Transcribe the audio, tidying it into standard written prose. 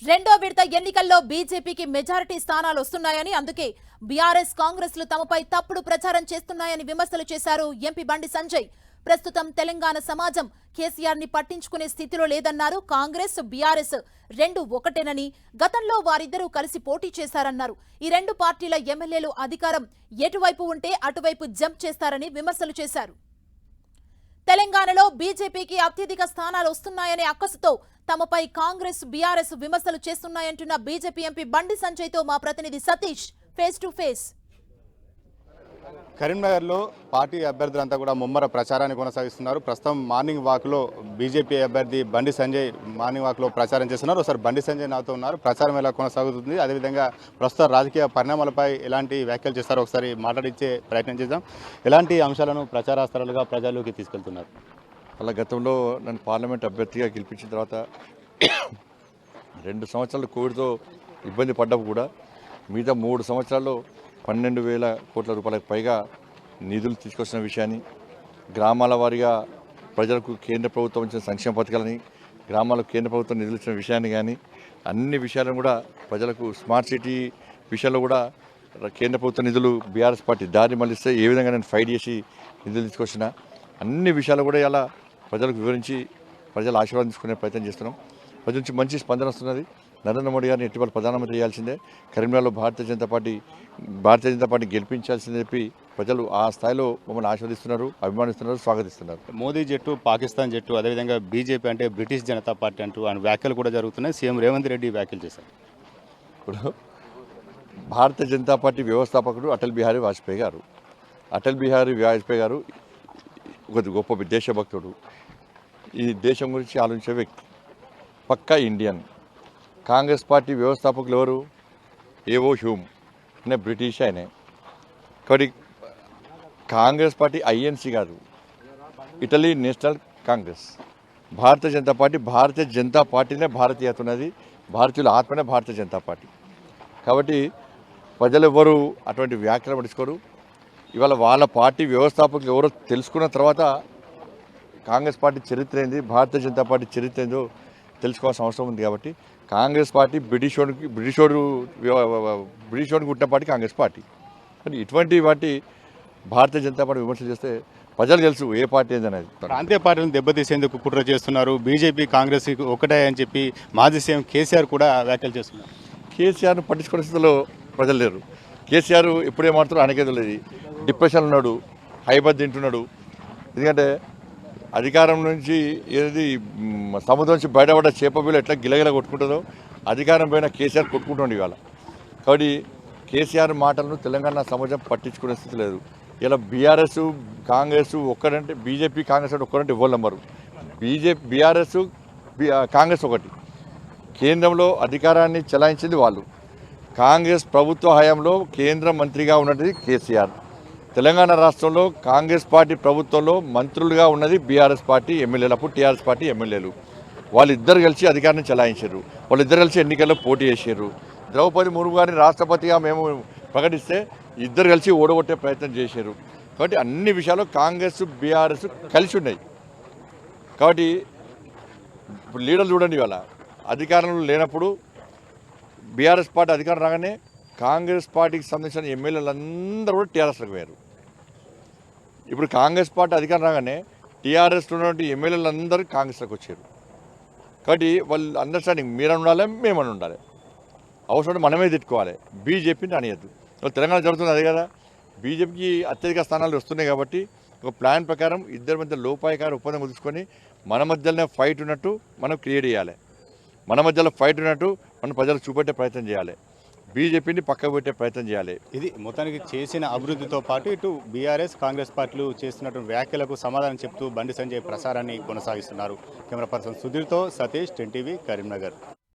రెండో విడత ఎన్నికల్లో బీజేపీకి మెజారిటీ స్థానాలు వస్తున్నాయని, అందుకే బీఆర్ఎస్ కాంగ్రెస్లు తమపై తప్పుడు ప్రచారం చేస్తున్నాయని విమర్శలు చేశారు ఎంపీ బండి సంజయ్. ప్రస్తుతం తెలంగాణ సమాజం కేసీఆర్ ని పట్టించుకునే స్థితిలో లేదన్నారు. కాంగ్రెస్ బీఆర్ఎస్ రెండు ఒకటేనని, గతంలో వారిద్దరూ కలిసి పోటీ చేశారన్నారు. ఈ రెండు పార్టీల ఎమ్మెల్యేలు అధికారం ఎటువైపు ఉంటే అటువైపు జంప్ చేస్తారని విమర్శలు చేశారు. తెలంగాణలో బీజేపీకి అత్యధిక స్థానాలు వస్తున్నాయనే అక్కసుతో తమపై కాంగ్రెస్ బీఆర్ఎస్ విమర్శలు చేస్తున్నాయంటున్న బీజేపీ ఎంపీ బండి సంజయ్ తో మా ప్రతినిధి సతీష్ ఫేస్ టు ఫేస్. కరీంనగర్లో పార్టీ అభ్యర్థులంతా కూడా ముమ్మర ప్రచారాన్ని కొనసాగిస్తున్నారు. ప్రస్తుతం మార్నింగ్ వాక్లో బీజేపీ అభ్యర్థి బండి సంజయ్ మార్నింగ్ వాక్లో ప్రచారం చేస్తున్నారు. ఒకసారి బండి సంజయ్ నాతో ఉన్నారు. ప్రచారం ఎలా కొనసాగుతుంది, అదేవిధంగా ప్రస్తుత రాజకీయ పరిణామాలపై ఎలాంటి వ్యాఖ్యలు చేస్తారో ఒకసారి మాట్లాడించే ప్రయత్నం చేద్దాం. ఎలాంటి అంశాలను ప్రచారాస్త్రాలుగా ప్రజల్లోకి తీసుకెళ్తున్నారు? అలా గతంలో నన్ను పార్లమెంట్ అభ్యర్థిగా గెలిపించిన తర్వాత 2 సంవత్సరాలు కోవిడ్తో ఇబ్బంది పడ్డప్పుడు కూడా మిగతా 3 సంవత్సరాల్లో 12,000 కోట్ల రూపాయలకు పైగా నిధులు తీసుకొచ్చిన విషయాన్ని, గ్రామాల వారీగా ప్రజలకు కేంద్ర ప్రభుత్వం ఇచ్చిన సంక్షేమ పథకాలని, గ్రామాలకు కేంద్ర ప్రభుత్వం నిధులు ఇచ్చిన విషయాన్ని కానీ అన్ని విషయాలను కూడా ప్రజలకు స్మార్ట్ సిటీ విషయంలో కూడా కేంద్ర ప్రభుత్వ నిధులు బీఆర్ఎస్ పార్టీ దారి మళ్ళిస్తే ఏ విధంగా నేను ఫైట్ చేసి నిధులు తీసుకొచ్చిన అన్ని విషయాలు కూడా ఇలా ప్రజలకు వివరించి ప్రజలు ఆశీర్వాదించుకునే ప్రయత్నం చేస్తున్నాం. ప్రజల నుంచి మంచి స్పందన వస్తున్నది. నరేంద్ర మోడీ గారిని ఎటువంటి ప్రధానమంత్రి చేయాల్సిందే, కరీంనగర్లో భారతీయ జనతా పార్టీ గెలిపించాల్సిందే చెప్పి ప్రజలు ఆ స్థాయిలో మమ్మల్ని ఆశీర్వదిస్తున్నారు, అభిమానిస్తున్నారు, స్వాగతిస్తున్నారు. మోదీ జట్టు, పాకిస్తాన్ జట్టు, అదేవిధంగా బీజేపీ అంటే బ్రిటిష్ జనతా పార్టీ అంటూ ఆయన వ్యాఖ్యలు కూడా జరుగుతున్నాయి. సీఎం రేవంత్ రెడ్డి వ్యాఖ్యలు చేశారు. ఇప్పుడు భారతీయ జనతా పార్టీ వ్యవస్థాపకుడు అటల్ బిహారీ వాజ్పేయి గారు. అటల్ బిహారీ వాజ్పేయి గారు ఒక గొప్ప దేశభక్తుడు, ఈ దేశం గురించి ఆలోచించే వ్యక్తి, పక్కా ఇండియన్. కాంగ్రెస్ పార్టీ వ్యవస్థాపకులు ఎవరు? ఏవో హ్యూమ్ అనే బ్రిటిష్ ఆయనే. కాబట్టి కాంగ్రెస్ పార్టీ ఐఎన్సీ కాదు, ఇటలీ నేషనల్ కాంగ్రెస్. భారతీయ జనతా పార్టీనే భారతీయత ఉన్నది, భారతీయుల ఆత్మనే భారతీయ జనతా పార్టీ. కాబట్టి ప్రజలు ఎవరు అటువంటి వ్యాఖ్యలు పట్టించుకోరు. ఇవాళ వాళ్ళ పార్టీ వ్యవస్థాపకులు ఎవరో తెలుసుకున్న తర్వాత కాంగ్రెస్ పార్టీ చరిత్ర ఏంది, భారతీయ జనతా పార్టీ చరిత్ర ఏందో తెలుసుకోవాల్సిన అవసరం ఉంది. కాబట్టి కాంగ్రెస్ పార్టీ బ్రిటిషోడికి పుట్టిన పార్టీ కాంగ్రెస్ పార్టీ. కానీ ఇటువంటి వాటి భారతీయ జనతా పార్టీ విమర్శలు చేస్తే ప్రజలు తెలుసు ఏ పార్టీ ఏందనేది. ప్రాంతీయ పార్టీలను దెబ్బతీసేందుకు కుట్ర చేస్తున్నారు, బీజేపీ కాంగ్రెస్ ఒకటే అని చెప్పి మాజీ సీఎం కేసీఆర్ కూడా వ్యాఖ్యలు చేస్తున్నారు. కేసీఆర్ను పట్టించుకునే స్థితిలో ప్రజలు లేరు. కేసీఆర్ ఎప్పుడే మాట్లాడుతూ ఆయనకేదో లేదు, డిప్రెషన్ ఉన్నాడు, హైబద్ తింటున్నాడు. ఎందుకంటే అధికారం నుంచి ఏది సముద్రం నుంచి బయటపడ్డ చేపబిల్లు ఎట్లా గిలగిల కొట్టుకుంటుందో అధికారం పైన కేసీఆర్ కొట్టుకుంటుండే ఇవాళ. కాబట్టి కేసీఆర్ మాటలను తెలంగాణ సమాజం పట్టించుకునే స్థితి లేదు. ఇలా బీఆర్ఎస్ కాంగ్రెస్ ఒక్కడంటే బీజేపీ కాంగ్రెస్ అంటే ఒక్కడంటే ఇవ్వాలి నెంబరు. బీఆర్ఎస్ కాంగ్రెస్ ఒకటి. కేంద్రంలో అధికారాన్ని చెలాయించింది వాళ్ళు. కాంగ్రెస్ ప్రభుత్వ హయాంలో కేంద్ర మంత్రిగా ఉన్నది కేసీఆర్. తెలంగాణ రాష్ట్రంలో కాంగ్రెస్ పార్టీ ప్రభుత్వంలో మంత్రులుగా ఉన్నది బీఆర్ఎస్ పార్టీ ఎమ్మెల్యేలు, అప్పుడు టీఆర్ఎస్ పార్టీ ఎమ్మెల్యేలు. వాళ్ళిద్దరు కలిసి అధికారాన్ని చెలాయించారు, వాళ్ళిద్దరు కలిసి ఎన్నికల్లో పోటీ చేశారు. ద్రౌపది ముర్ము గారిని రాష్ట్రపతిగా మేము ప్రకటిస్తే ఇద్దరు కలిసి ఓడగొట్టే ప్రయత్నం చేశారు. కాబట్టి అన్ని విషయాల్లో కాంగ్రెస్ బీఆర్ఎస్ కలిసి ఉన్నాయి. కాబట్టి ఇప్పుడు లీడర్లు చూడండి, ఇవాళ అధికారంలో లేనప్పుడు బీఆర్ఎస్ పార్టీ అధికారం రాగానే కాంగ్రెస్ పార్టీకి సంబంధించిన ఎమ్మెల్యేలందరూ కూడా టీఆర్ఎస్లకు పోయారు. ఇప్పుడు కాంగ్రెస్ పార్టీ అధికారం రాగానే టీఆర్ఎస్లో ఉన్నటువంటి ఎమ్మెల్యేలందరూ కాంగ్రెస్లోకి వచ్చారు. కాబట్టి వాళ్ళు అండర్స్టాండింగ్ మీరని ఉండాలి, మేమని ఉండాలి, అవసరం మనమే తిట్టుకోవాలి, బీజేపీని అనియద్దు. తెలంగాణ జరుగుతుంది అదే కదా. బీజేపీకి అత్యధిక స్థానాలు వస్తున్నాయి కాబట్టి ఒక ప్లాన్ ప్రకారం ఇద్దరి మధ్య లోపాయకార ఒప్పందం కుదుర్చుకొని మన మధ్యలోనే ఫైట్ ఉన్నట్టు మనం క్రియేట్ చేయాలి. మన మధ్యలో ఫైట్ ఉన్నట్టు మనం ప్రజలకు చూపెట్టే ప్రయత్నం చేయాలి, బీజేపీని పక్కకు పెట్టే ప్రయత్నం చేయాలి. ఇది మొత్తానికి చేసిన అభివృద్ధితో పాటు ఇటు బీఆర్ఎస్ కాంగ్రెస్ పార్టీలు చేస్తున్నటువంటి వ్యాఖ్యలకు సమాధానం చెప్తూ బండి సంజయ్ ప్రసారాన్ని కొనసాగిస్తున్నారు. కెమెరా పర్సన్ సుధీర్తో సతీష్, 10 టీవీ, కరీంనగర్.